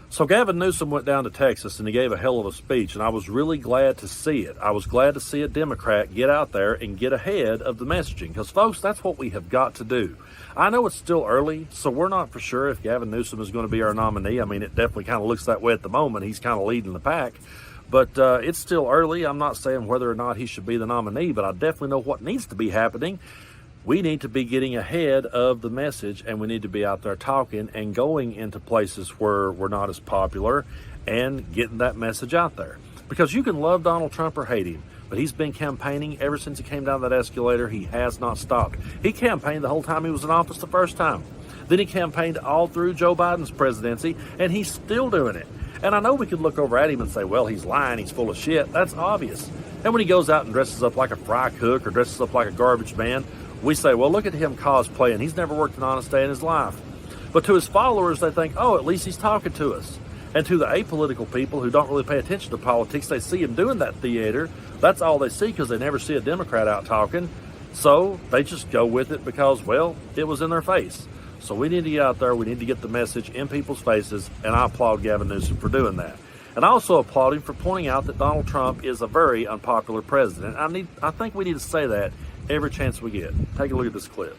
So Gavin Newsom went down to Texas and he gave a hell of a speech, and I was really glad to see it. I was glad to see a Democrat get out there and get ahead of the messaging, because, folks, that's what we have got to do. I know it's still early, so we're not for sure if Gavin Newsom is going to be our nominee. I mean, it definitely kind of looks that way at the moment. He's kind of leading the pack. But it's still early. I'm not saying whether or not he should be the nominee, but I definitely know what needs to be happening. We need to be getting ahead of the message, and we need to be out there talking and going into places where we're not as popular and getting that message out there. Because you can love Donald Trump or hate him, but he's been campaigning ever since he came down that escalator. He has not stopped. He campaigned the whole time he was in office the first time. Then he campaigned all through Joe Biden's presidency, and he's still doing it. And I know we could look over at him and say, well, he's lying, he's full of shit. That's obvious. And when he goes out and dresses up like a fry cook or dresses up like a garbage man, we say, well, look at him cosplaying. He's never worked an honest day in his life. But to his followers, they think, oh, at least he's talking to us. And to the apolitical people who don't really pay attention to politics, they see him doing that theater. That's all they see, because they never see a Democrat out talking. So they just go with it because, well, it was in their face. So we need to get out there. We need to get the message in people's faces. And I applaud Gavin Newsom for doing that. And I also applaud him for pointing out that Donald Trump is a very unpopular president. I think we need to say that every chance we get. Take a look at this clip.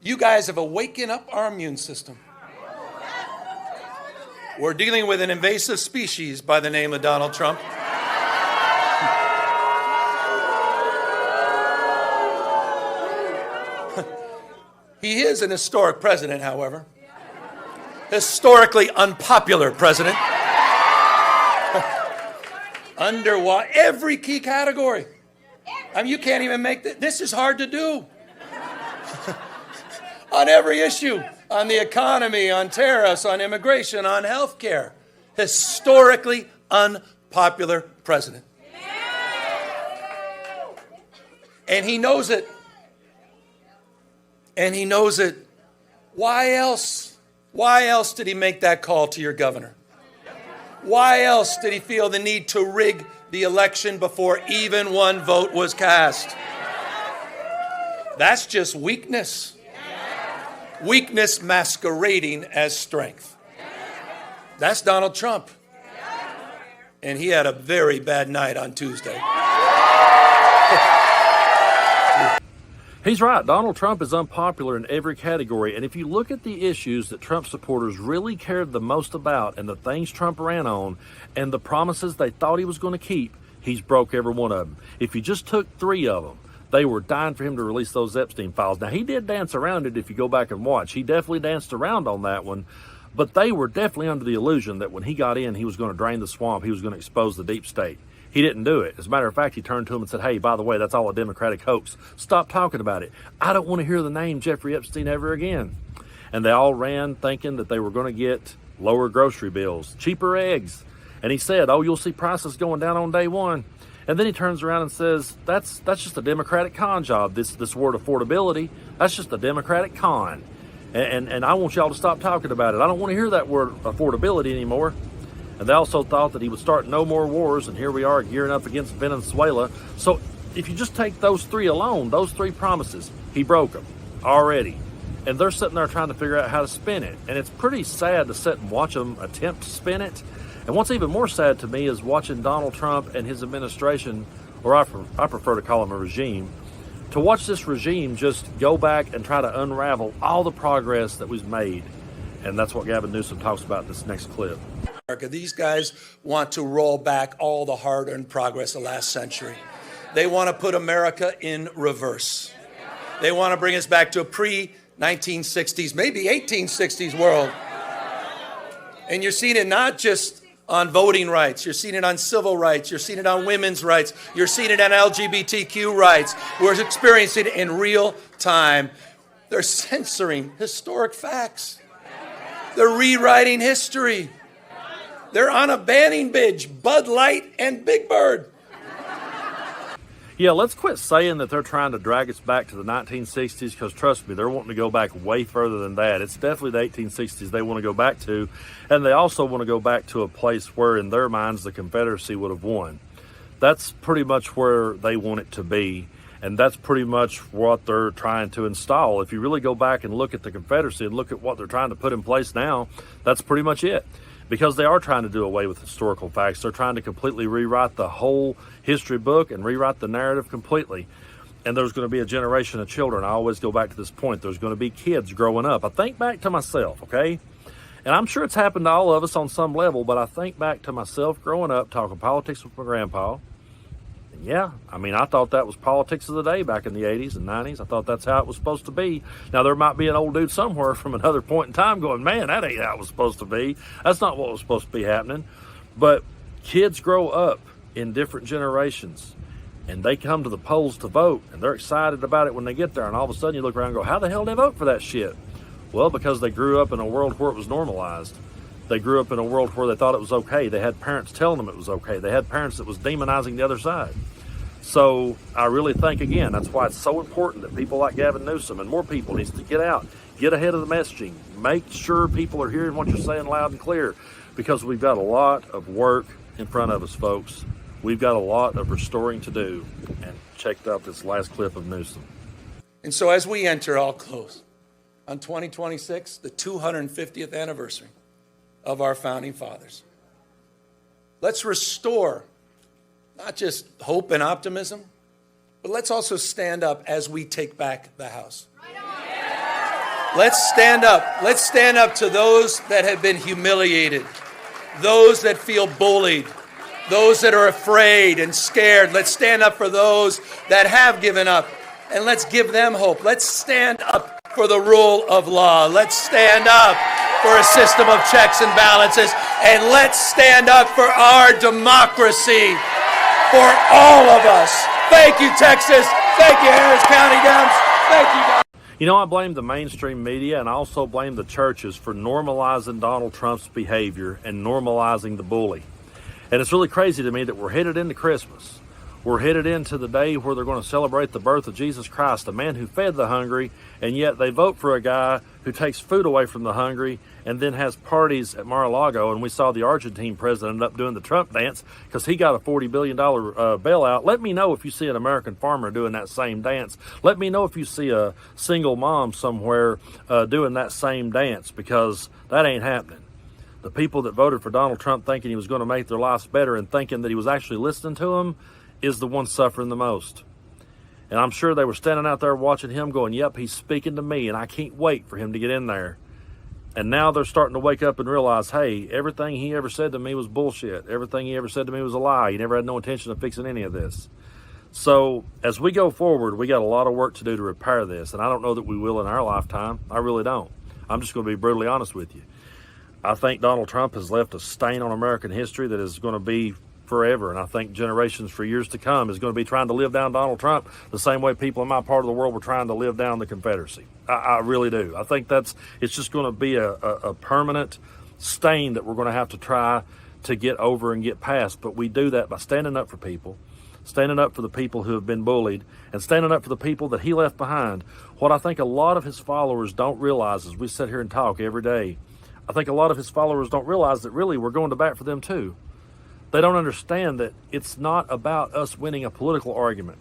You guys have awakened up our immune system. We're dealing with an invasive species by the name of Donald Trump. He is an historic president, however. Historically unpopular president. Under every key category. I mean, you can't even make this is hard to do. On every issue, on the economy, on tariffs, on immigration, on health care. Historically unpopular president. And he knows it. And he knows it. Why else? Why else did he make that call to your governor? Why else did he feel the need to rig the election before even one vote was cast? That's just weakness. Weakness masquerading as strength. That's Donald Trump. And he had a very bad night on Tuesday. He's right. Donald Trump is unpopular in every category. And if you look at the issues that Trump supporters really cared the most about and the things Trump ran on and the promises they thought he was going to keep, he's broke every one of them. If you just took 3 of them, they were dying for him to release those Epstein files. Now, he did dance around it if you go back and watch. He definitely danced around on that one. But they were definitely under the illusion that when he got in, he was going to drain the swamp. He was going to expose the deep state. He didn't do it. As a matter of fact, he turned to him and said, hey, by the way, that's all a Democratic hoax. Stop talking about it. I don't want to hear the name Jeffrey Epstein ever again. And they all ran thinking that they were going to get lower grocery bills, cheaper eggs. And he said, oh, you'll see prices going down on day one. And then he turns around and says, that's just a Democratic con job, this word affordability. That's just a Democratic con. And I want y'all to stop talking about it. I don't want to hear that word affordability anymore. And they also thought that he would start no more wars, and here we are gearing up against Venezuela. So if you just take those 3 alone, those 3 promises, he broke them already. And they're sitting there trying to figure out how to spin it. And it's pretty sad to sit and watch them attempt to spin it. And what's even more sad to me is watching Donald Trump and his administration, or I prefer to call him a regime, to watch this regime just go back and try to unravel all the progress that was made. And that's what Gavin Newsom talks about in this next clip. These guys want to roll back all the hard-earned progress of last century. They want to put America in reverse. They want to bring us back to a pre-1960s, maybe 1860s world. And you're seeing it not just on voting rights. You're seeing it on civil rights. You're seeing it on women's rights. You're seeing it on LGBTQ rights. We're experiencing it in real time. They're censoring historic facts. They're rewriting history. They're on a banning binge, Bud Light and Big Bird. Yeah, let's quit saying that they're trying to drag us back to the 1960s, because trust me, they're wanting to go back way further than that. It's definitely the 1860s they want to go back to, and they also want to go back to a place where, in their minds, the Confederacy would have won. That's pretty much where they want it to be, and that's pretty much what they're trying to install. If you really go back and look at the Confederacy and look at what they're trying to put in place now, that's pretty much it. because they are trying to do away with historical facts. They're trying to completely rewrite the whole history book and rewrite the narrative completely. And there's going to be a generation of children. I always go back to this point. There's going to be kids growing up. I think back to myself, okay? And I'm sure it's happened to all of us on some level, but I think back to myself growing up, talking politics with my grandpa. And yeah, I mean, I thought that was politics of the day back in the 80s and 90s. I thought that's how it was supposed to be. Now, there might be an old dude somewhere from another point in time going, man, that ain't how it was supposed to be. That's not what was supposed to be happening. But kids grow up in different generations, and they come to the polls to vote, and they're excited about it when they get there. And all of a sudden you look around and go, how the hell did they vote for that shit? Well, because they grew up in a world where it was normalized. They grew up in a world where they thought it was okay. They had parents telling them it was okay. They had parents that was demonizing the other side. So I really think, again, that's why it's so important that people like Gavin Newsom and more people needs to get out, get ahead of the messaging, make sure people are hearing what you're saying loud and clear, because we've got a lot of work in front of us, folks. We've got a lot of restoring to do. And check out this last clip of Newsom. And so as we enter, I'll close, on 2026, the 250th anniversary of our founding fathers. Let's restore not just hope and optimism, but let's also stand up as we take back the house. Let's stand up. Let's stand up to those that have been humiliated, those that feel bullied, those that are afraid and scared. Let's stand up for those that have given up, and let's give them hope. Let's stand up for the rule of law. Let's stand up for a system of checks and balances, and let's stand up for our democracy, for all of us. Thank you, Texas. Thank you, Harris County Dems. Thank you, guys. You know, I blame the mainstream media, and I also blame the churches for normalizing Donald Trump's behavior and normalizing the bully. And it's really crazy to me that we're headed into Christmas. We're headed into the day where they're going to celebrate the birth of Jesus Christ, a man who fed the hungry, and yet they vote for a guy who takes food away from the hungry and then has parties at Mar-a-Lago. And we saw the Argentine president end up doing the Trump dance because he got a $40 billion bailout. Let me know if you see an American farmer doing that same dance. Let me know if you see a single mom somewhere doing that same dance, because that ain't happening. The people that voted for Donald Trump thinking he was going to make their lives better and thinking that he was actually listening to them is the one suffering the most. And I'm sure they were standing out there watching him going, yep, he's speaking to me, and I can't wait for him to get in there. And now they're starting to wake up and realize, hey, everything he ever said to me was bullshit. Everything he ever said to me was a lie. He never had no intention of fixing any of this. So as we go forward, we got a lot of work to do to repair this. And I don't know that we will in our lifetime. I really don't. I'm just going to be brutally honest with you. I think Donald Trump has left a stain on American history that is going to be forever, and I think generations for years to come is going to be trying to live down Donald Trump the same way people in my part of the world were trying to live down the Confederacy. I really do. I think it's just going to be a permanent stain that we're going to have to try to get over and get past. But we do that by standing up for people, standing up for the people who have been bullied, and standing up for the people that he left behind. What I think a lot of his followers don't realize as we sit here and talk every day, I think a lot of his followers don't realize that really we're going to bat for them too. They don't understand that it's not about us winning a political argument.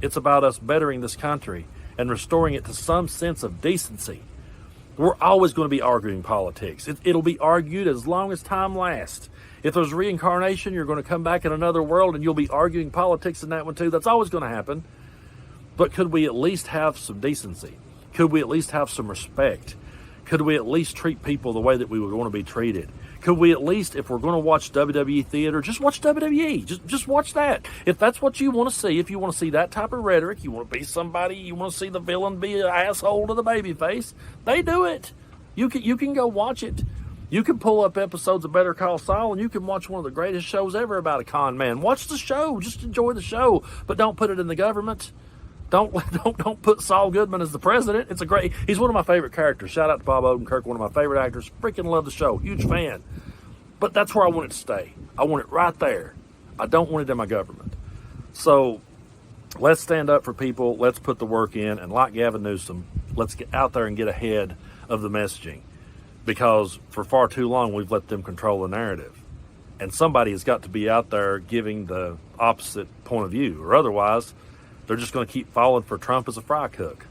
It's about us bettering this country and restoring it to some sense of decency. We're always going to be arguing politics. It'll be argued as long as time lasts. If there's reincarnation, you're going to come back in another world and you'll be arguing politics in that one too. That's always going to happen. But could we at least have some decency? Could we at least have some respect? Could we at least treat people the way that we would want to be treated? Could we at least, if we're going to watch WWE theater, just watch WWE. Just watch that. If that's what you want to see, if you want to see that type of rhetoric, you want to be somebody, you want to see the villain be an asshole to the babyface, they do it. You can go watch it. You can pull up episodes of Better Call Saul, and you can watch one of the greatest shows ever about a con man. Watch the show. Just enjoy the show, but don't put it in the government. Don't put Saul Goodman as the president. He's one of my favorite characters. Shout out to Bob Odenkirk, one of my favorite actors. Freaking love the show. Huge fan. But that's where I want it to stay. I want it right there. I don't want it in my government. So let's stand up for people. Let's put the work in. And like Gavin Newsom, let's get out there and get ahead of the messaging. Because for far too long, we've let them control the narrative. And somebody has got to be out there giving the opposite point of view. Or otherwise, they're just going to keep falling for Trump as a fry cook.